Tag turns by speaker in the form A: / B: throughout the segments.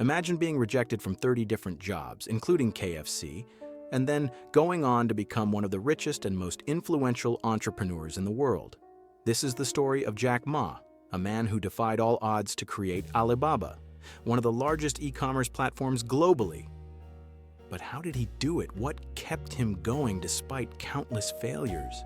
A: Imagine being rejected from 30 different jobs, including KFC, and then going on to become one of the richest and most influential entrepreneurs in the world. This is the story of Jack Ma, a man who defied all odds to create Alibaba, one of the largest e-commerce platforms globally. But how did he do it? What kept him going despite countless failures?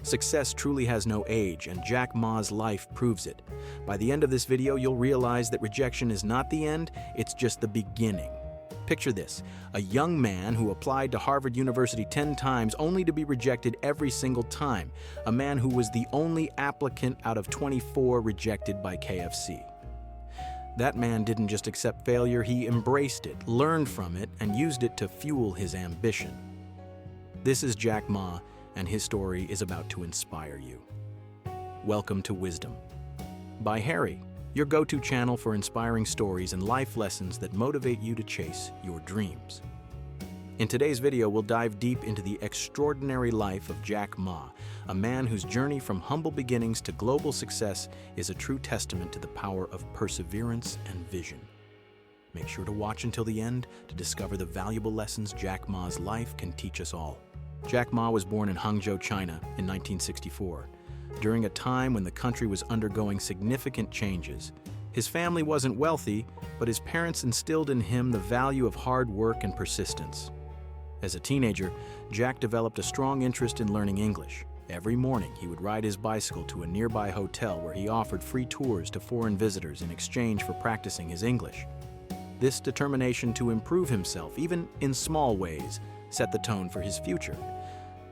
A: Success truly has no age, and Jack Ma's life proves it. By the end of this video, you'll realize that rejection is not the end, it's just the beginning. Picture this, a young man who applied to Harvard University 10 times only to be rejected every single time, a man who was the only applicant out of 24 rejected by KFC. That man didn't just accept failure, he embraced it, learned from it, and used it to fuel his ambition. This is Jack Ma, and his story is about to inspire you. Welcome to Wisdom by Harry, your go-to channel for inspiring stories and life lessons that motivate you to chase your dreams. In today's video, we'll dive deep into the extraordinary life of Jack Ma, a man whose journey from humble beginnings to global success is a true testament to the power of perseverance and vision. Make sure to watch until the end to discover the valuable lessons Jack Ma's life can teach us all. Jack Ma was born in Hangzhou, China in 1964. During a time when the country was undergoing significant changes. His family wasn't wealthy, but his parents instilled in him the value of hard work and persistence. As a teenager, Jack developed a strong interest in learning English. Every morning, he would ride his bicycle to a nearby hotel where he offered free tours to foreign visitors in exchange for practicing his English. This determination to improve himself, even in small ways, set the tone for his future.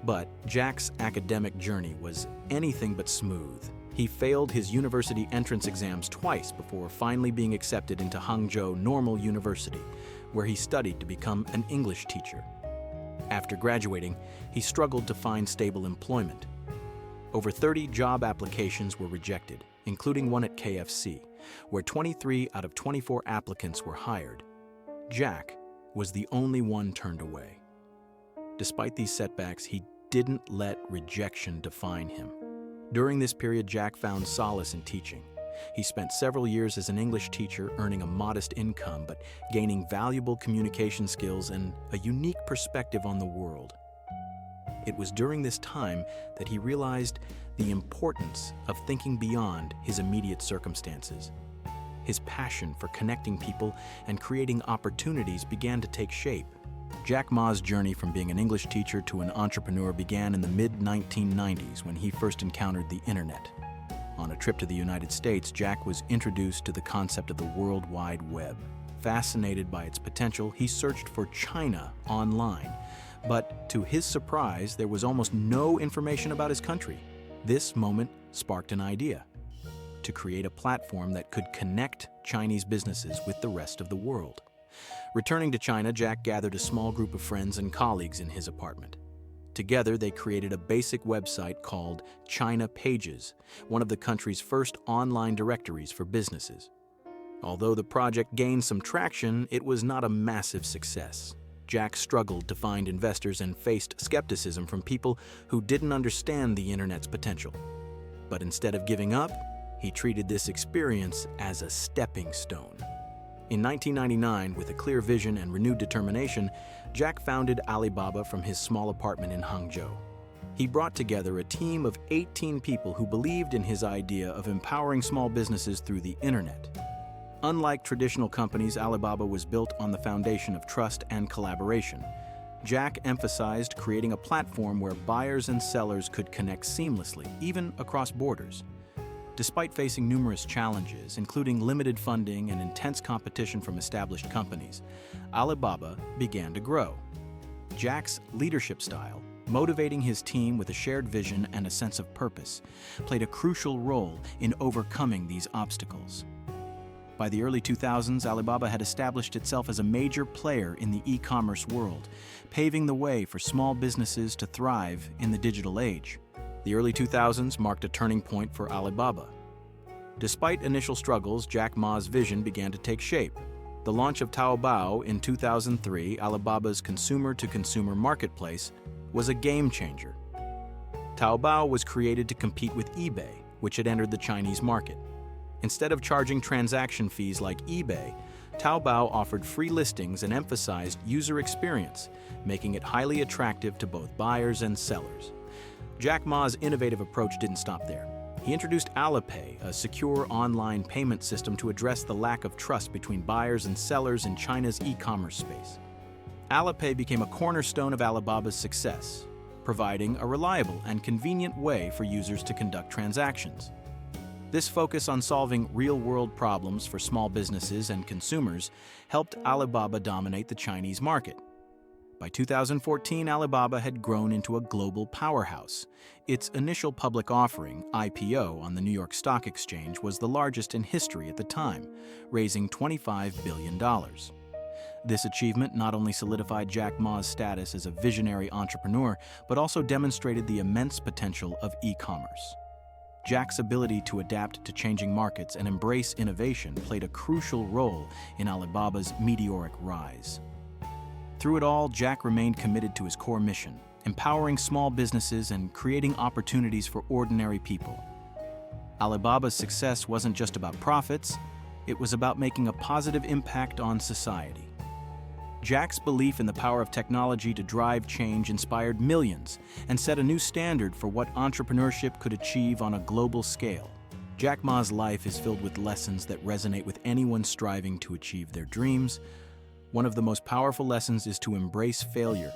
A: But Jack's academic journey was anything but smooth. He failed his university entrance exams twice before finally being accepted into Hangzhou Normal University, where he studied to become an English teacher. After graduating, he struggled to find stable employment. Over 30 job applications were rejected, including one at KFC, where 23 out of 24 applicants were hired. Jack was the only one turned away. Despite these setbacks, he didn't let rejection define him. During this period, Jack found solace in teaching. He spent several years as an English teacher, earning a modest income, but gaining valuable communication skills and a unique perspective on the world. It was during this time that he realized the importance of thinking beyond his immediate circumstances. His passion for connecting people and creating opportunities began to take shape. Jack Ma's journey from being an English teacher to an entrepreneur began in the mid-1990s when he first encountered the internet. On a trip to the United States, Jack was introduced to the concept of the World Wide Web. Fascinated by its potential, he searched for China online. But to his surprise, there was almost no information about his country. This moment sparked an idea: to create a platform that could connect Chinese businesses with the rest of the world. Returning to China, Jack gathered a small group of friends and colleagues in his apartment. Together, they created a basic website called China Pages, one of the country's first online directories for businesses. Although the project gained some traction, it was not a massive success. Jack struggled to find investors and faced skepticism from people who didn't understand the internet's potential. But instead of giving up, he treated this experience as a stepping stone. In 1999, with a clear vision and renewed determination, Jack founded Alibaba from his small apartment in Hangzhou. He brought together a team of 18 people who believed in his idea of empowering small businesses through the internet. Unlike traditional companies, Alibaba was built on the foundation of trust and collaboration. Jack emphasized creating a platform where buyers and sellers could connect seamlessly, even across borders. Despite facing numerous challenges, including limited funding and intense competition from established companies, Alibaba began to grow. Jack's leadership style, motivating his team with a shared vision and a sense of purpose, played a crucial role in overcoming these obstacles. By the early 2000s, Alibaba had established itself as a major player in the e-commerce world, paving the way for small businesses to thrive in the digital age. The early 2000s marked a turning point for Alibaba. Despite initial struggles, Jack Ma's vision began to take shape. The launch of Taobao in 2003, Alibaba's consumer-to-consumer marketplace, was a game changer. Taobao was created to compete with eBay, which had entered the Chinese market. Instead of charging transaction fees like eBay, Taobao offered free listings and emphasized user experience, making it highly attractive to both buyers and sellers. Jack Ma's innovative approach didn't stop there. He introduced Alipay, a secure online payment system to address the lack of trust between buyers and sellers in China's e-commerce space. Alipay became a cornerstone of Alibaba's success, providing a reliable and convenient way for users to conduct transactions. This focus on solving real-world problems for small businesses and consumers helped Alibaba dominate the Chinese market. By 2014, Alibaba had grown into a global powerhouse. Its initial public offering, IPO, on the New York Stock Exchange was the largest in history at the time, raising $25 billion. This achievement not only solidified Jack Ma's status as a visionary entrepreneur, but also demonstrated the immense potential of e-commerce. Jack's ability to adapt to changing markets and embrace innovation played a crucial role in Alibaba's meteoric rise. Through it all, Jack remained committed to his core mission, empowering small businesses and creating opportunities for ordinary people. Alibaba's success wasn't just about profits, it was about making a positive impact on society. Jack's belief in the power of technology to drive change inspired millions and set a new standard for what entrepreneurship could achieve on a global scale. Jack Ma's life is filled with lessons that resonate with anyone striving to achieve their dreams. One of the most powerful lessons is to embrace failure.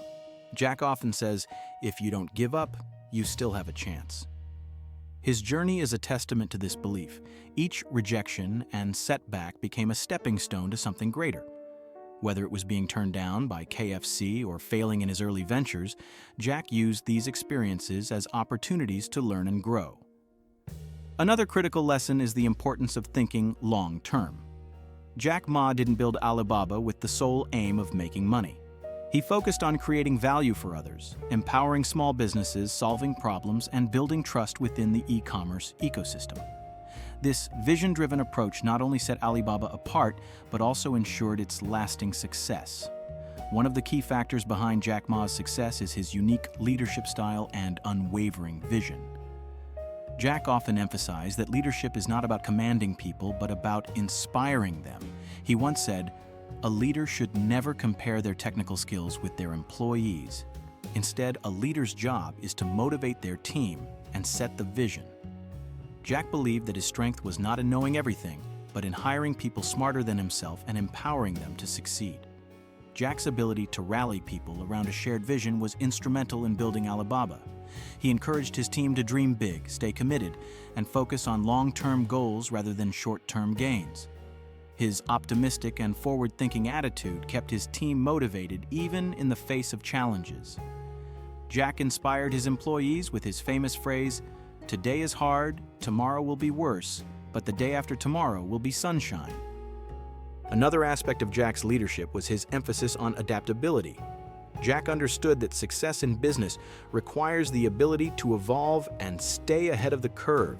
A: Jack often says, "If you don't give up, you still have a chance." His journey is a testament to this belief. Each rejection and setback became a stepping stone to something greater. Whether it was being turned down by KFC or failing in his early ventures, Jack used these experiences as opportunities to learn and grow. Another critical lesson is the importance of thinking long-term. Jack Ma didn't build Alibaba with the sole aim of making money. He focused on creating value for others, empowering small businesses, solving problems, and building trust within the e-commerce ecosystem. This vision-driven approach not only set Alibaba apart, but also ensured its lasting success. One of the key factors behind Jack Ma's success is his unique leadership style and unwavering vision. Jack often emphasized that leadership is not about commanding people, but about inspiring them. He once said, "A leader should never compare their technical skills with their employees. Instead, a leader's job is to motivate their team and set the vision." Jack believed that his strength was not in knowing everything, but in hiring people smarter than himself and empowering them to succeed. Jack's ability to rally people around a shared vision was instrumental in building Alibaba. He encouraged his team to dream big, stay committed, and focus on long-term goals rather than short-term gains. His optimistic and forward-thinking attitude kept his team motivated even in the face of challenges. Jack inspired his employees with his famous phrase, "Today is hard, tomorrow will be worse, but the day after tomorrow will be sunshine." Another aspect of Jack's leadership was his emphasis on adaptability. Jack understood that success in business requires the ability to evolve and stay ahead of the curve.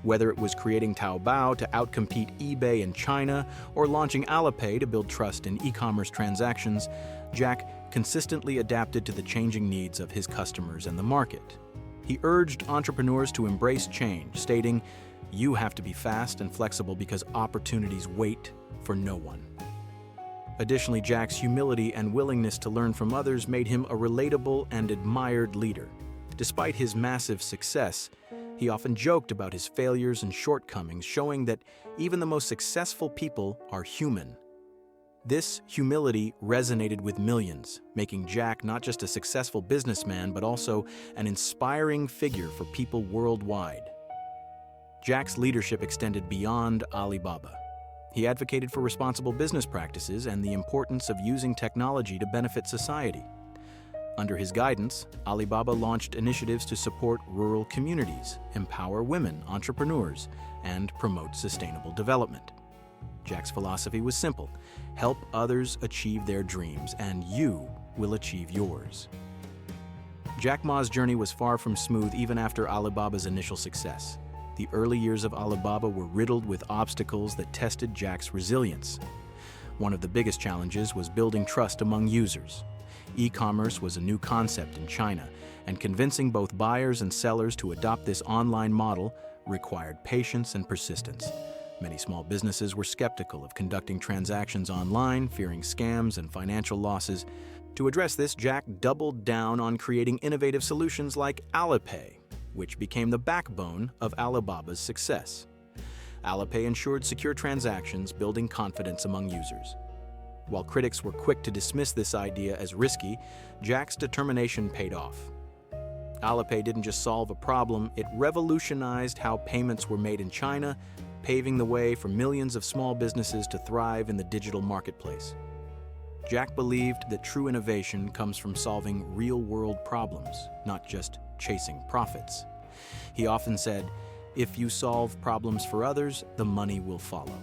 A: Whether it was creating Taobao to outcompete eBay in China or launching Alipay to build trust in e-commerce transactions, Jack consistently adapted to the changing needs of his customers and the market. He urged entrepreneurs to embrace change, stating, "You have to be fast and flexible because opportunities wait for no one." Additionally, Jack's humility and willingness to learn from others made him a relatable and admired leader. Despite his massive success, he often joked about his failures and shortcomings, showing that even the most successful people are human. This humility resonated with millions, making Jack not just a successful businessman, but also an inspiring figure for people worldwide. Jack's leadership extended beyond Alibaba. He advocated for responsible business practices and the importance of using technology to benefit society. Under his guidance, Alibaba launched initiatives to support rural communities, empower women entrepreneurs, and promote sustainable development. Jack's philosophy was simple: help others achieve their dreams, and you will achieve yours. Jack Ma's journey was far from smooth even after Alibaba's initial success. The early years of Alibaba were riddled with obstacles that tested Jack's resilience. One of the biggest challenges was building trust among users. E-commerce was a new concept in China, and convincing both buyers and sellers to adopt this online model required patience and persistence. Many small businesses were skeptical of conducting transactions online, fearing scams and financial losses. To address this, Jack doubled down on creating innovative solutions like Alipay, which became the backbone of Alibaba's success. Alipay ensured secure transactions, building confidence among users. While critics were quick to dismiss this idea as risky, Jack's determination paid off. Alipay didn't just solve a problem, it revolutionized how payments were made in China, paving the way for millions of small businesses to thrive in the digital marketplace. Jack believed that true innovation comes from solving real-world problems, not just chasing profits. He often said, "If you solve problems for others, the money will follow."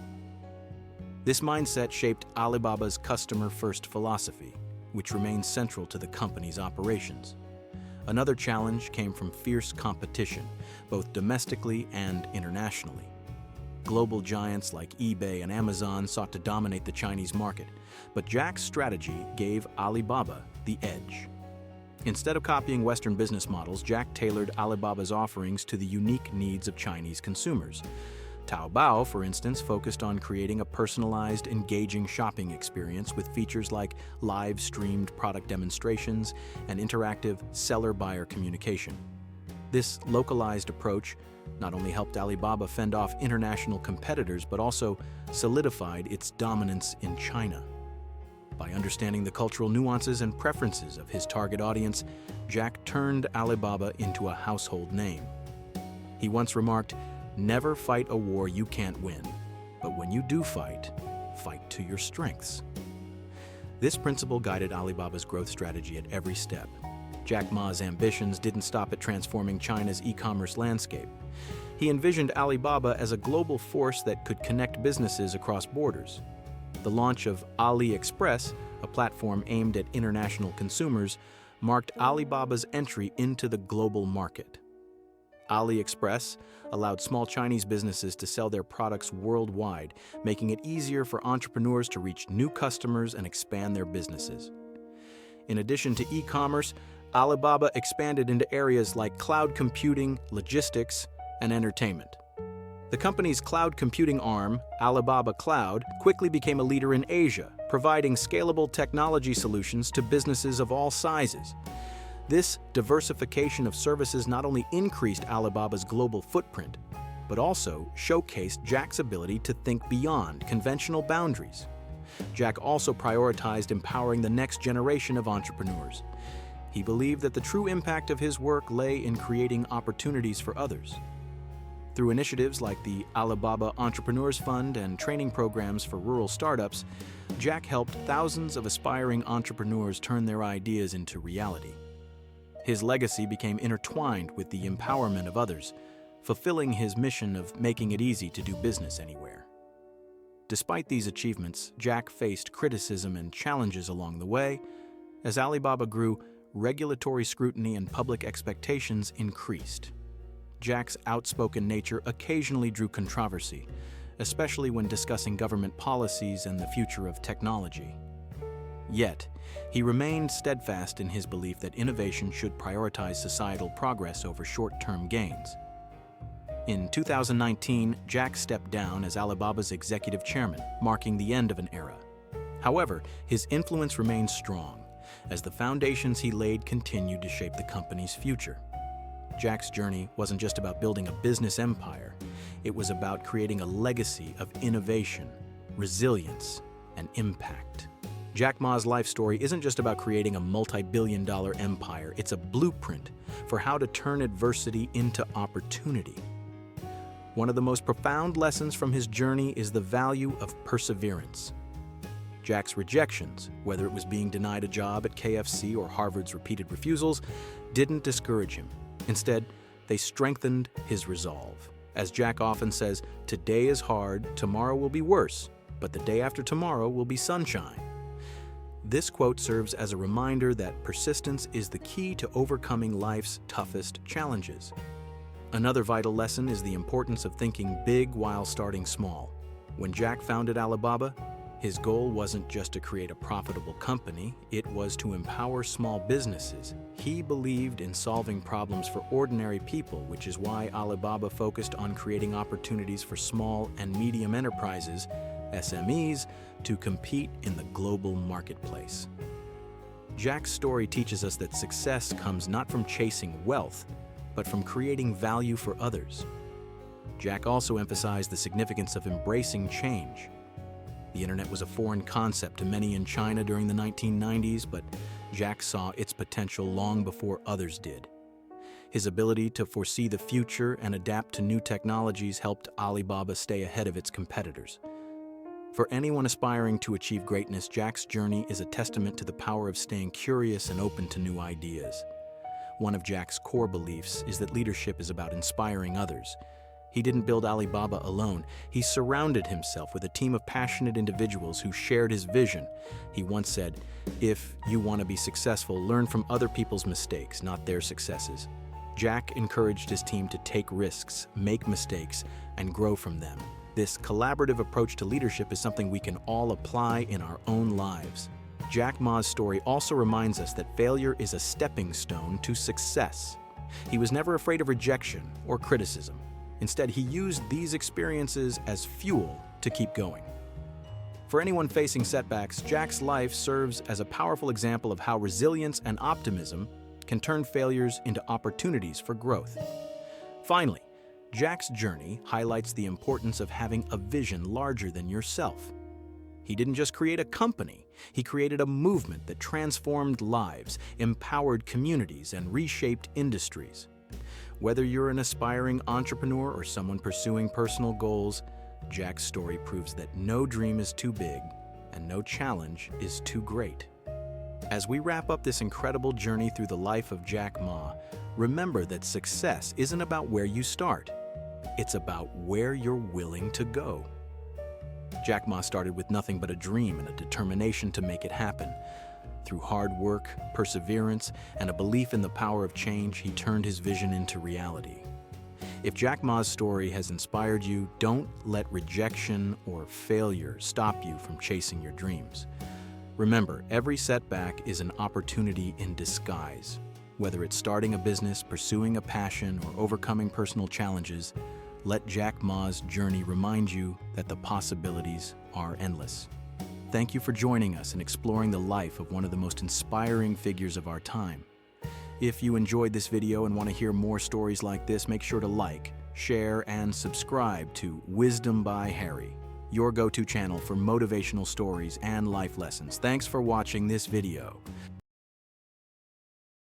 A: This mindset shaped Alibaba's customer-first philosophy, which remains central to the company's operations. Another challenge came from fierce competition, both domestically and internationally. Global giants like eBay and Amazon sought to dominate the Chinese market, but Jack's strategy gave Alibaba the edge. Instead of copying Western business models, Jack tailored Alibaba's offerings to the unique needs of Chinese consumers. Taobao, for instance, focused on creating a personalized, engaging shopping experience with features like live-streamed product demonstrations and interactive seller-buyer communication. This localized approach not only helped Alibaba fend off international competitors, but also solidified its dominance in China. By understanding the cultural nuances and preferences of his target audience, Jack turned Alibaba into a household name. He once remarked, "Never fight a war you can't win, but when you do fight, fight to your strengths." This principle guided Alibaba's growth strategy at every step. Jack Ma's ambitions didn't stop at transforming China's e-commerce landscape. He envisioned Alibaba as a global force that could connect businesses across borders. The launch of AliExpress, a platform aimed at international consumers, marked Alibaba's entry into the global market. AliExpress allowed small Chinese businesses to sell their products worldwide, making it easier for entrepreneurs to reach new customers and expand their businesses. In addition to e-commerce, Alibaba expanded into areas like cloud computing, logistics, and entertainment. The company's cloud computing arm, Alibaba Cloud, quickly became a leader in Asia, providing scalable technology solutions to businesses of all sizes. This diversification of services not only increased Alibaba's global footprint, but also showcased Jack's ability to think beyond conventional boundaries. Jack also prioritized empowering the next generation of entrepreneurs. He believed that the true impact of his work lay in creating opportunities for others. Through initiatives like the Alibaba Entrepreneurs Fund and training programs for rural startups, Jack helped thousands of aspiring entrepreneurs turn their ideas into reality. His legacy became intertwined with the empowerment of others, fulfilling his mission of making it easy to do business anywhere. Despite these achievements, Jack faced criticism and challenges along the way. As Alibaba grew, regulatory scrutiny and public expectations increased. Jack's outspoken nature occasionally drew controversy, especially when discussing government policies and the future of technology. Yet, he remained steadfast in his belief that innovation should prioritize societal progress over short-term gains. In 2019, Jack stepped down as Alibaba's executive chairman, marking the end of an era. However, his influence remained strong, as the foundations he laid continued to shape the company's future. Jack's journey wasn't just about building a business empire. It was about creating a legacy of innovation, resilience, and impact. Jack Ma's life story isn't just about creating a multi-billion-dollar empire. It's a blueprint for how to turn adversity into opportunity. One of the most profound lessons from his journey is the value of perseverance. Jack's rejections, whether it was being denied a job at KFC or Harvard's repeated refusals, didn't discourage him. Instead, they strengthened his resolve. As Jack often says, "Today is hard, tomorrow will be worse, but the day after tomorrow will be sunshine." This quote serves as a reminder that persistence is the key to overcoming life's toughest challenges. Another vital lesson is the importance of thinking big while starting small. When Jack founded Alibaba, His goal wasn't just to create a profitable company, it was to empower small businesses. He believed in solving problems for ordinary people, which is why Alibaba focused on creating opportunities for small and medium enterprises, SMEs, to compete in the global marketplace. Jack's story teaches us that success comes not from chasing wealth, but from creating value for others. Jack also emphasized the significance of embracing change. The internet was a foreign concept to many in China during the 1990s, but Jack saw its potential long before others did. His ability to foresee the future and adapt to new technologies helped Alibaba stay ahead of its competitors. For anyone aspiring to achieve greatness, Jack's journey is a testament to the power of staying curious and open to new ideas. One of Jack's core beliefs is that leadership is about inspiring others. He didn't build Alibaba alone. He surrounded himself with a team of passionate individuals who shared his vision. He once said, "If you want to be successful, learn from other people's mistakes, not their successes." Jack encouraged his team to take risks, make mistakes, and grow from them. This collaborative approach to leadership is something we can all apply in our own lives. Jack Ma's story also reminds us that failure is a stepping stone to success. He was never afraid of rejection or criticism. Instead, he used these experiences as fuel to keep going. For anyone facing setbacks, Jack's life serves as a powerful example of how resilience and optimism can turn failures into opportunities for growth. Finally, Jack's journey highlights the importance of having a vision larger than yourself. He didn't just create a company, he created a movement that transformed lives, empowered communities, and reshaped industries. Whether you're an aspiring entrepreneur or someone pursuing personal goals, Jack's story proves that no dream is too big and no challenge is too great. As we wrap up this incredible journey through the life of Jack Ma, remember that success isn't about where you start. It's about where you're willing to go. Jack Ma started with nothing but a dream and a determination to make it happen. Through hard work, perseverance, and a belief in the power of change, he turned his vision into reality. If Jack Ma's story has inspired you, don't let rejection or failure stop you from chasing your dreams. Remember, every setback is an opportunity in disguise. Whether it's starting a business, pursuing a passion, or overcoming personal challenges, let Jack Ma's journey remind you that the possibilities are endless. Thank you for joining us in exploring the life of one of the most inspiring figures of our time. If you enjoyed this video and want to hear more stories like this, make sure to like, share, and subscribe to Wisdom by Harry, your go-to channel for motivational stories and life lessons. Thanks for watching this video.